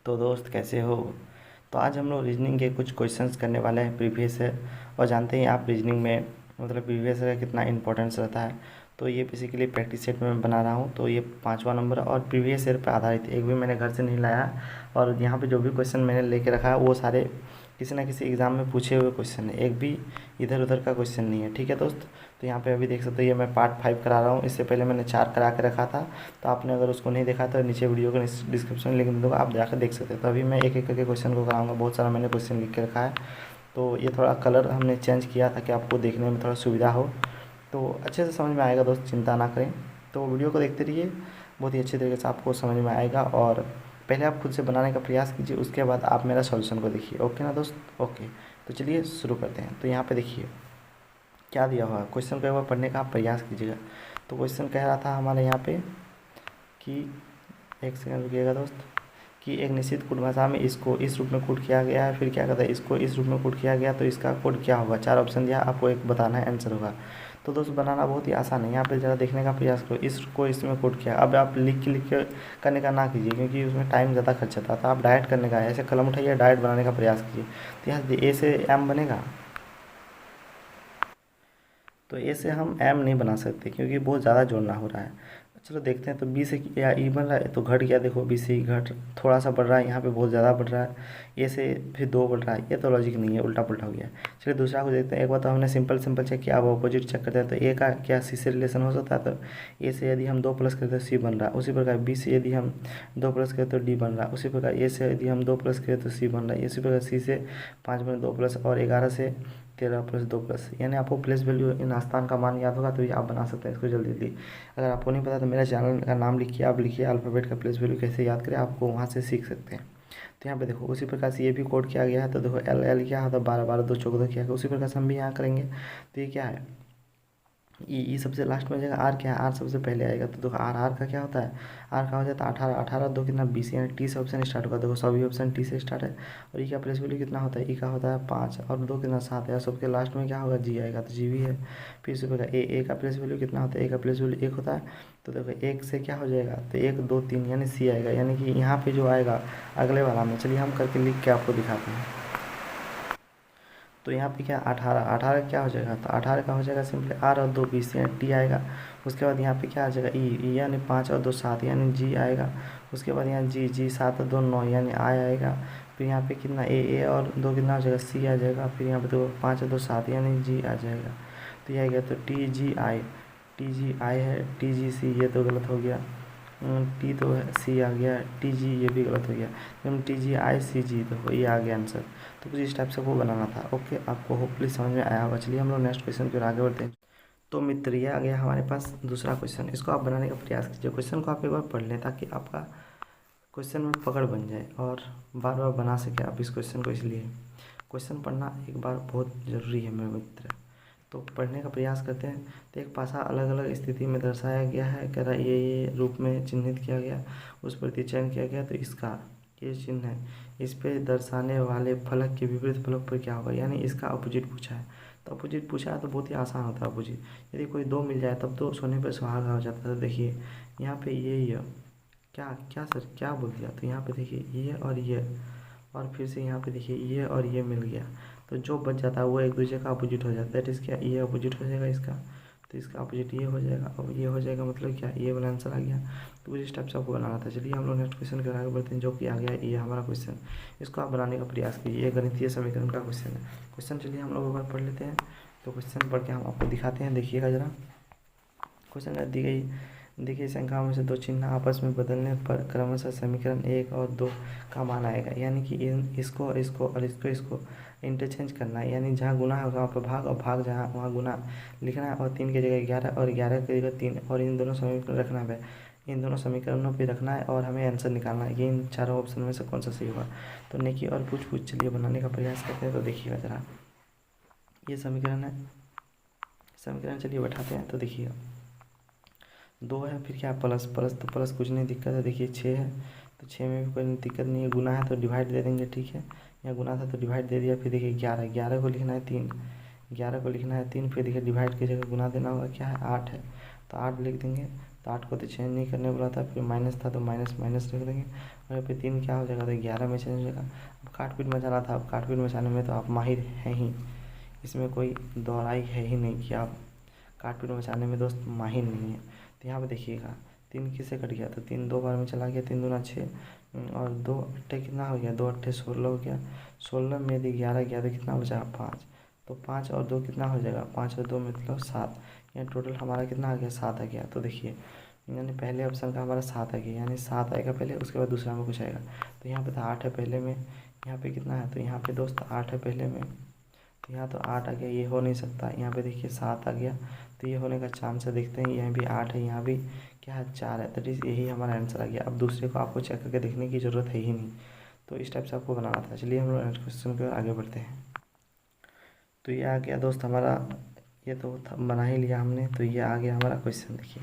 तो दोस्त कैसे हो। तो आज हम लोग रीजनिंग के कुछ क्वेश्चंस करने वाले हैं प्रीवियस है। और जानते हैं आप रीजनिंग में मतलब प्रीवियस का कितना इंपॉर्टेंस रहता है। तो ये बेसिकली प्रैक्टिस सेट में मैं बना रहा हूँ। तो ये 5वां नंबर और प्रीवियस ईयर पर आधारित एक भी मैंने घर से नहीं लाया। और यहाँ पे जो भी क्वेश्चन मैंने लेके रखा है वो सारे किसी ना किसी एग्ज़ाम में पूछे हुए क्वेश्चन है, एक भी इधर उधर का क्वेश्चन नहीं है। ठीक है दोस्त। तो यहाँ पे अभी देख सकते हो ये मैं पार्ट 5 करा रहा हूँ। इससे पहले मैंने 4 करा के रखा था। तो आपने अगर उसको नहीं देखा तो नीचे वीडियो के डिस्क्रिप्शन में लिंक दे दूँगा, आप जाकर देख सकते हैं। तो अभी मैं एक एक करके क्वेश्चन को कराऊंगा। बहुत सारा मैंने क्वेश्चन लिख के रखा है। तो ये थोड़ा कलर हमने चेंज किया ताकि आपको देखने में थोड़ा सुविधा हो, तो अच्छे से समझ में आएगा दोस्त, चिंता ना करें। तो वीडियो को देखते रहिए, बहुत ही अच्छे तरीके से आपको समझ में आएगा। और पहले आप खुद से बनाने का प्रयास कीजिए, उसके बाद आप मेरा सॉल्यूशन को देखिए। ओके ना दोस्त। ओके, तो चलिए शुरू करते हैं। तो यहाँ पे देखिए क्या दिया हुआ है, क्वेश्चन को एक बार पढ़ने का आप प्रयास कीजिएगा। तो क्वेश्चन कह रहा था हमारे यहाँ पे कि, एक सेकंड रुकिएगा दोस्त, कि एक निश्चित कोड भाषा में इसको इस रूप में कोड किया गया है, फिर क्या कहता है इसको इस रूप में कोड किया गया, तो इसका कोड क्या होगा। 4 ऑप्शन दिया, आपको एक बताना है, आंसर होगा। तो दोस्त बनाना बहुत ही आसान है। यहाँ पे ज़रा देखने का प्रयास करो, इसको इसमें कोड किया। अब आप लिख के करने का ना कीजिए, क्योंकि उसमें टाइम ज़्यादा खर्च होता है। तो आप डायरेक्ट करने का है, ऐसे कलम उठाइए, डायरेक्ट बनाने का प्रयास कीजिए। तो यहाँ ए से एम बनेगा, तो ए से हम एम नहीं बना सकते क्योंकि बहुत ज़्यादा जोड़ना हो रहा है। चलो देखते हैं। तो बी से या ई बन रहा है, तो घट गया, देखो बी से ई घट थोड़ा सा बढ़ रहा है, यहाँ पे बहुत ज़्यादा बढ़ रहा है। ए से फिर 2 बढ़ रहा है, ये तो लॉजिक नहीं है, उल्टा पुल्टा हो गया। चलिए दूसरा को देखते हैं। एक बार तो हमने सिंपल सिंपल चेक किया, अब अपोजिट चेक करते हैं। तो ए का क्या सी से रिलेशन हो सकता है, तो ए से यदि हम 2 प्लस करते हैं तो सी बन रहा है। उसी प्रकार बी से यदि हम 2 प्लस करें तो डी बन रहा है। उसी प्रकार ए से यदि हम 2 प्लस करें तो सी बन रहा है। इसी प्रकार सी से 5 बने 2 प्लस, और 11 से 13 प्लस 2 प्लस, यानी आपको प्लेस वैल्यू इन स्थान का मान याद होगा तो ये आप बना सकते हैं इसको जल्दी जल्दी। अगर आपको नहीं पता तो मेरा चैनल का नाम लिखिए, आप लिखिए अल्फ़ाबेट का प्लेस वैल्यू कैसे याद करें, आपको वहाँ से सीख सकते हैं। तो यहाँ पे देखो उसी प्रकार से ये भी कोड किया गया है। तो देखो एल एल क्या है, तो 12 12 2 14 किया गया। उसी प्रकार से हम भी यहाँ करेंगे। तो ये क्या है, ई सबसे लास्ट में आ जाएगा। आर क्या है, आर सबसे पहले आएगा। तो देखो आर का क्या होता है, आर का हो जाता है 18 18 2 कितना 20, यानी टी से ऑप्शन स्टार्ट होगा। देखो सभी ऑप्शन टी से स्टार्ट है। और ई का प्लेस वैल्यू कितना होता है, ई का होता है 5 और 2 कितना 7 है। सबके लास्ट में क्या होगा, जी आएगा, तो जी भी है। फिर इसी प्रकार ए का प्लेस वैल्यू कितना होता है, ए का प्लेस वैल्यू 1 होता है। तो देखो 1 से क्या हो जाएगा, तो 1 2 3 यानी सी आएगा, यानी कि यहाँ पे जो आएगा अगले वाला में। चलिए हम करके लिख के आपको दिखाते हैं। तो यहाँ पे क्या 18 18 क्या हो जाएगा, तो 18 का हो जाएगा सिंपली आर और 2 20 यानी टी आएगा। उसके बाद यहाँ पे क्या आ जाएगा ई यानी 5 और 2 7 यानी जी आएगा। उसके बाद यहाँ जी 7 और 2 9 यानी आई आएगा। फिर यहाँ पे कितना ए और 2 कितना आ जाएगा सी आ जाएगा। फिर यहाँ पे तो 5 और 2 7 यानी जी आ जाएगा। तो ये आ गया, तो टी जी आई है, टी जी सी ये तो गलत हो गया। टी तो सी आ गया, टी जी ये भी गलत हो गया। हम टी जी आई सी जी, तो ये आ गया आंसर। तो कुछ इस टाइप से वो बनाना था। ओके, आपको होपफुली समझ में आया होगा। चलिए हम लोग नेक्स्ट क्वेश्चन की ओर आगे बढ़ते हैं। तो मित्र ये आ गया हमारे पास दूसरा क्वेश्चन, इसको आप बनाने का प्रयास कीजिए। क्वेश्चन को आप एक बार पढ़ लें ताकि आपका क्वेश्चन में पकड़ बन जाए और बार बार बना सके आप इस क्वेश्चन को। इसलिए क्वेश्चन पढ़ना एक बार बहुत ज़रूरी है मेरे मित्र। तो पढ़ने का प्रयास करते हैं। तो एक पासा अलग अलग स्थिति में दर्शाया गया है, कह रहा है ये रूप में चिन्हित किया गया, उस पर चयन किया गया। तो इसका ये चिन्ह है, इस पे दर्शाने वाले फलक के विपरीत फलक पर क्या होगा, यानी इसका अपोजिट पूछा है। तो अपोजिट पूछा है तो बहुत ही आसान होता है अपोजिट। यदि कोई 2 मिल जाए तब तो सोने पर सुहागा हो जाता है। तो देखिए यहाँ पे ये क्या क्या सर क्या बोल दिया, तो यहाँ पे देखिए ये और फिर से यहाँ पे देखिए ये और ये मिल गया। तो जो बच जाता है वो एक दूसरे का अपोजिट हो जाता है। दैट इज़ क्या, ये अपोजिट हो जाएगा इसका, तो इसका अपोजिट ये हो जाएगा और ये हो जाएगा, मतलब क्या ये वाला आंसर आ गया। तो इस टाइप से आपको बनाना था। चलिए हम लोग नेक्स्ट क्वेश्चन के आगे बढ़ते हैं, जो कि आ गया ये हमारा क्वेश्चन। इसको आप बनाने का प्रयास कीजिए, ये गणितीय समीकरण का क्वेश्चन है। क्वेश्चन चलिए हम लोग एक बार पढ़ लेते हैं। तो क्वेश्चन पढ़ के हम आपको दिखाते हैं, देखिएगा ज़रा। क्वेश्चन दी गई देखिए संख्याओं में से 2 चिन्ह आपस में बदलने पर क्रमशः समीकरण 1 और 2 का मान आएगा। यानी कि इसको और इसको इंटरचेंज करना है, यानी जहाँ गुना होगा वहाँ पर भाग, और भाग जहाँ वहाँ गुना लिखना है। और 3 की जगह 11 और 11 की जगह 3, और इन दोनों समीकरण रखना है, इन दोनों समीकरणों पे रखना है और हमें आंसर निकालना है कि इन चारों ऑप्शन में से कौन सा सही होगा। तो नेकी और पूछ चलिए बनाने का प्रयास करते हैं। तो देखिएगा ज़रा, ये समीकरण है, समीकरण चलिए बैठाते हैं। तो देखिएगा 2 है, फिर क्या प्लस प्लस, तो प्लस कुछ नहीं दिक्कत है। देखिए 6 है, तो 6 में भी कोई दिक्कत नहीं है। गुना है तो डिवाइड दे देंगे, ठीक है। यहाँ गुना था तो डिवाइड दे दिया। फिर देखिए 11 को लिखना है 3, 11 को लिखना है 3। फिर देखिए डिवाइड की जगह गुना देना होगा, क्या है 8 है, तो 8 लिख देंगे। तो 8 को तो चेंज नहीं करने बोला था, फिर माइनस था तो माइनस माइनस रख देंगे, और यहाँ पे 3 क्या हो जाएगा तो 11 में चेंज हो जाएगा। अब काट-पीट मचाना था, अब काट-पीट मचाने में तो आप माहिर हैं ही, इसमें कोई दोहराई है ही नहीं कि आप काट-पीट मचाने में दोस्त माहिर नहीं है। तो यहाँ पे देखिएगा 3 किससे कट गया, तो 3 2 बार में चला गया, 3 दूना 6 और 2 अट्ठे कितना हो गया, 2 अट्ठे 16 हो गया, 16 में यदि 11 गया तो कितना बचा 5, तो 5 और 2 कितना हो जाएगा, 5 और 2 मतलब 7, यानी टोटल हमारा कितना आ गया 7 आ गया। तो देखिए यानी पहले ऑप्शन का हमारा 7 आ गया, यानी 7 आएगा पहले, उसके बाद दूसरा में कुछ आएगा। तो यहाँ पे था 8 है पहले में, यहाँ पे कितना है, तो यहाँ पे दोस्त 8 है पहले में, तो यहाँ तो 8 आ गया, ये हो नहीं सकता। यहाँ पे देखिए 7 आ गया, तो ये होने का चांस है, देखते हैं यहाँ भी 8 है, यहाँ भी क्या है 4 है, दैट इज़ यही हमारा आंसर आ गया। अब दूसरे को आपको चेक करके देखने की ज़रूरत है ही नहीं, तो इस टाइप से आपको बनाना था। चलिए हम लोग नेक्स्ट क्वेश्चन की ओर आगे बढ़ते हैं। तो ये आ गया दोस्त हमारा, ये तो बना ही लिया हमने, तो ये आ गया हमारा क्वेश्चन। देखिए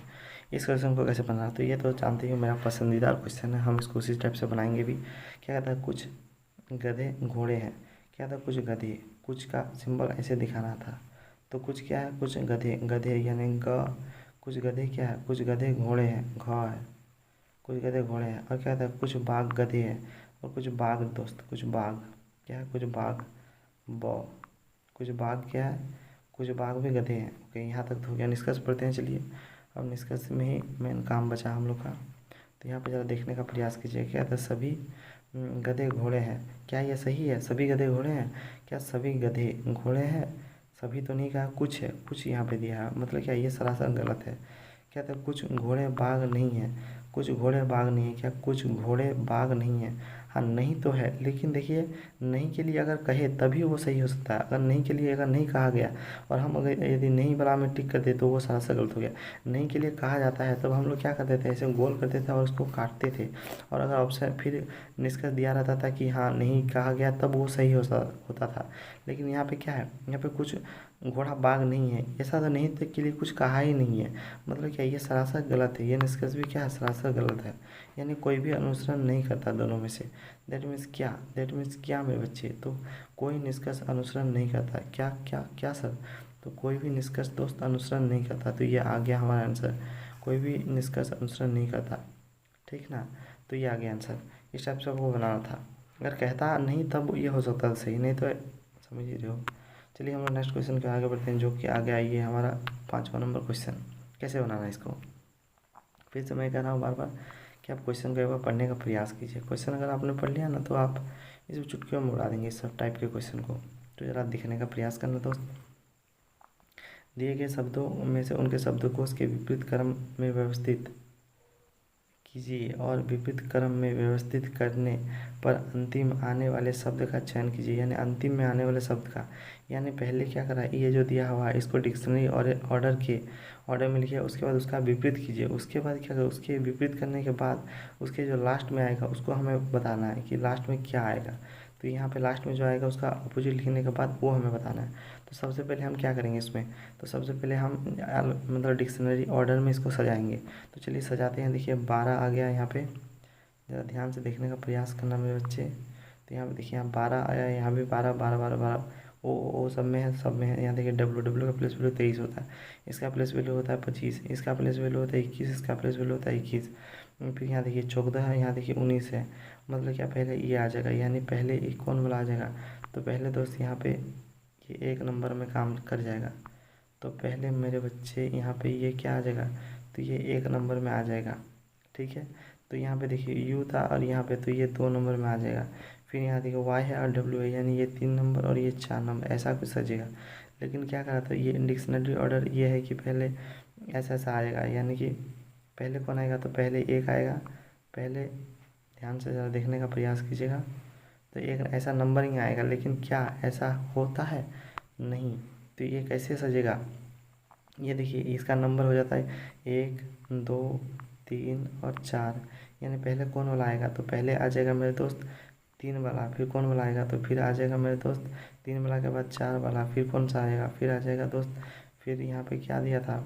इस क्वेश्चन को कैसे बनाना, तो ये तो जानते ही हो मेरा पसंदीदा क्वेश्चन है, हम इसको उसी टाइप से बनाएंगे भी। क्या कहता है, कुछ गधे घोड़े हैं, क्या था कुछ गधे, कुछ का सिंबल ऐसे दिखाना था, तो कुछ क्या है, कुछ गधे, गधे यानी ग, कुछ गधे क्या है, कुछ गधे घोड़े हैं, घ है, कुछ गधे घोड़े हैं, और क्या था कुछ बाघ गधे हैं, और कुछ बाघ दोस्त, कुछ बाघ क्या है, कुछ बाघ ब, कुछ बाघ क्या है, कुछ बाघ भी गधे हैं। ओके, यहाँ तक तो हो गया। निष्कर्ष पढ़ते हैं चलिए। अब निष्कर्ष में ही मेन काम बचा हम लोग का, तो यहाँ पे ज़रा देखने का प्रयास कीजिए। क्या था, सभी गधे घोड़े हैं, क्या ये सही है, सभी गधे घोड़े हैं, क्या सभी गधे घोड़े हैं, सभी तो नहीं कहा, कुछ है, कुछ यहाँ पे दिया है, मतलब क्या ये सरासर गलत है। क्या था, कुछ घोड़े बाघ नहीं है, कुछ घोड़े बाघ नहीं है, क्या कुछ घोड़े बाघ नहीं है, हाँ नहीं तो है, लेकिन देखिए नहीं के लिए अगर कहे तभी वो सही हो सकता है, अगर नहीं के लिए अगर नहीं कहा गया और हम अगर यदि नहीं बड़ा में टिक कर दे तो वो सरासर गलत हो गया। नहीं के लिए कहा जाता है तब हम लोग क्या करते थे, ऐसे गोल करते थे और उसको काटते थे, और अगर ऑप्शन फिर निष्कर्ष दिया रहता था कि हाँ नहीं कहा गया तब वो सही होता था। लेकिन यहाँ पे क्या है, यहाँ पे कुछ घोड़ा बाघ नहीं है, ऐसा तो नहीं तक के लिए कुछ कहा ही नहीं है, मतलब क्या ये सरासर गलत है, ये निष्कर्ष भी क्या है सरासर गलत है, यानी कोई भी अनुसरण नहीं करता दोनों में से। दैट मीन्स क्या मेरे बच्चे, तो कोई निष्कर्ष अनुसरण नहीं करता, क्या क्या क्या सर, तो कोई भी निष्कर्ष दोस्त अनुसरण नहीं करता, तो ये आ गया हमारा आंसर, कोई भी निष्कर्ष अनुसरण नहीं करता, ठीक ना, तो ये आ गया आंसर। इस टाइप से आपको बनाना था, अगर कहता नहीं तब ये हो सकता था सही, नहीं तो समझ ही रहे हो। चलिए हम लोग नेक्स्ट क्वेश्चन के आगे बढ़ते हैं, जो कि आ गया ये हमारा 5वां नंबर क्वेश्चन। कैसे बनाना है इसको, फिर से मैं कह रहा हूँ बार बार कि आप क्वेश्चन को एक बार पढ़ने का प्रयास कीजिए। क्वेश्चन अगर आपने पढ़ लिया ना तो आप इस चुटकियों में उड़ा देंगे इस सब टाइप के क्वेश्चन को। तो ज़रा दिखने का प्रयास करना दोस्त। दिए गए शब्दों में से उनके शब्दकोश के विपरीत क्रम में व्यवस्थित कीजिए और विपरीत क्रम में व्यवस्थित करने पर अंतिम आने वाले शब्द का चयन कीजिए, यानी अंतिम में आने वाले शब्द का, यानी पहले क्या करा, ये जो दिया हुआ है इसको डिक्शनरी और ऑर्डर में लिखिए, उसके बाद उसका विपरीत कीजिए, उसके बाद क्या करें, उसके विपरीत करने के बाद उसके जो लास्ट में आएगा उसको हमें बताना है कि लास्ट में क्या आएगा। तो यहाँ पे लास्ट में जो आएगा उसका अपोजिट लिखने के बाद वो हमें बताना है। तो सबसे पहले हम क्या करेंगे इसमें, तो सबसे पहले हम मतलब डिक्शनरी ऑर्डर में इसको सजाएंगे। तो चलिए सजाते हैं। देखिए 12 आ गया यहाँ पे, ज़रा ध्यान से देखने का प्रयास करना मेरे बच्चे। तो यहाँ पे देखिए यहाँ 12 आया, यहाँ भी 12 12 12 12 ओ सब में है, सब में है। यहाँ देखिए डब्ल्यू का प्लेस वैल्यू 23 होता है, इसका प्लेस वैल्यू होता है 25, इसका प्लेस वैल्यू होता है 21, इसका प्लेस वैल्यू होता है 21। फिर यहाँ देखिए 14 है, यहाँ देखिए 19 है, मतलब क्या पहले ये आ जाएगा, यानी पहले एक कौन वाला आ जाएगा, तो पहले दोस्त यहाँ पे ये 1 नंबर में काम कर जाएगा। तो पहले मेरे बच्चे यहाँ पे ये क्या आ जाएगा, तो ये 1 नंबर में आ जाएगा, ठीक है। तो यहाँ पे देखिए यू था और यहाँ पे तो ये 2 नंबर में आ जाएगा। फिर यहाँ देखिए वाई है और डब्ल्यू है, यानी ये 3 नंबर और ये 4 नंबर, ऐसा कुछ सजेगा। लेकिन क्या करा था, ये डिक्शनरी ऑर्डर ये है कि पहले ऐसा ऐसा आएगा, यानी कि पहले कौन आएगा, तो पहले 1 आएगा, पहले ध्यान से ज़रा देखने का प्रयास कीजिएगा। तो एक ऐसा नंबरिंग आएगा, लेकिन क्या ऐसा होता है, नहीं। तो ये कैसे सजेगा, ये देखिए इसका नंबर हो जाता है 1 2 3 और 4, यानी पहले कौन वाला आएगा, तो पहले आ जाएगा मेरे दोस्त 3 वाला, फिर कौन वाला आएगा, तो फिर आ जाएगा मेरे दोस्त 3 वाला के बाद 4 वाला, फिर कौन सा आएगा, फिर आ जाएगा दोस्त, फिर यहाँ पे क्या दिया था,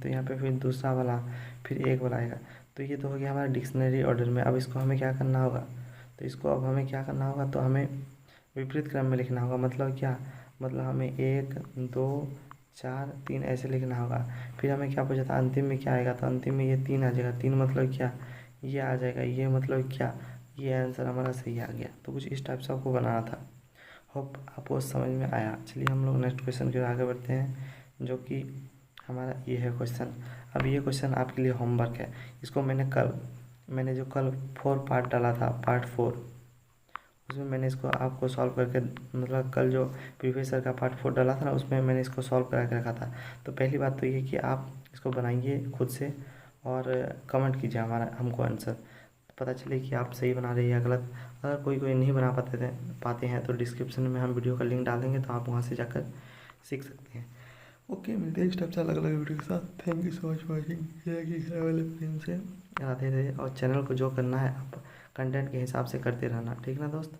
तो यहाँ पे फिर दूसरा वाला, फिर 1 वाला आएगा। तो ये तो हो गया हमारा डिक्शनरी ऑर्डर में। अब इसको हमें क्या करना होगा, तो इसको अब हमें क्या करना होगा, तो हमें विपरीत क्रम में लिखना होगा। मतलब क्या, मतलब हमें 1 2 4 3 ऐसे लिखना होगा। फिर हमें क्या पूछा था अंतिम में क्या आएगा, तो अंतिम में ये 3 आ जाएगा। 3 मतलब क्या, ये आ जाएगा। ये मतलब क्या, ये आंसर हमारा सही आ गया। तो कुछ इस टाइप से आपको बनाना था। होप आपको समझ में आया। चलिए हम लोग नेक्स्ट क्वेश्चन की ओर आगे बढ़ते हैं, जो कि हमारा ये है क्वेश्चन। अब ये क्वेश्चन आपके लिए होमवर्क है। इसको मैंने जो कल 4 पार्ट डाला था, पार्ट 4, उसमें मैंने इसको आपको सॉल्व करके, मतलब कल जो प्रीवियस ईयर का पार्ट 4 डाला था ना, उसमें मैंने इसको सॉल्व करा के रखा था। तो पहली बात तो ये कि आप इसको बनाइए खुद से और कमेंट कीजिए हमारा हमको आंसर, पता चले कि आप सही बना रहे हैं या गलत। अगर कोई नहीं बना पाते हैं तो डिस्क्रिप्शन में हम वीडियो का लिंक डाल देंगे, तो आप वहाँ से जाकर सीख सकते हैं। ओके, मिलते हैं इस टाइप से अलग अलग वीडियो के साथ। Thank you so much for watching. ये कि घर वाले प्रेम से राधे राधे। और चैनल को जो करना है आप कंटेंट के हिसाब से करते रहना, ठीक ना दोस्त।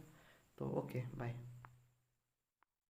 तो ओके बाय।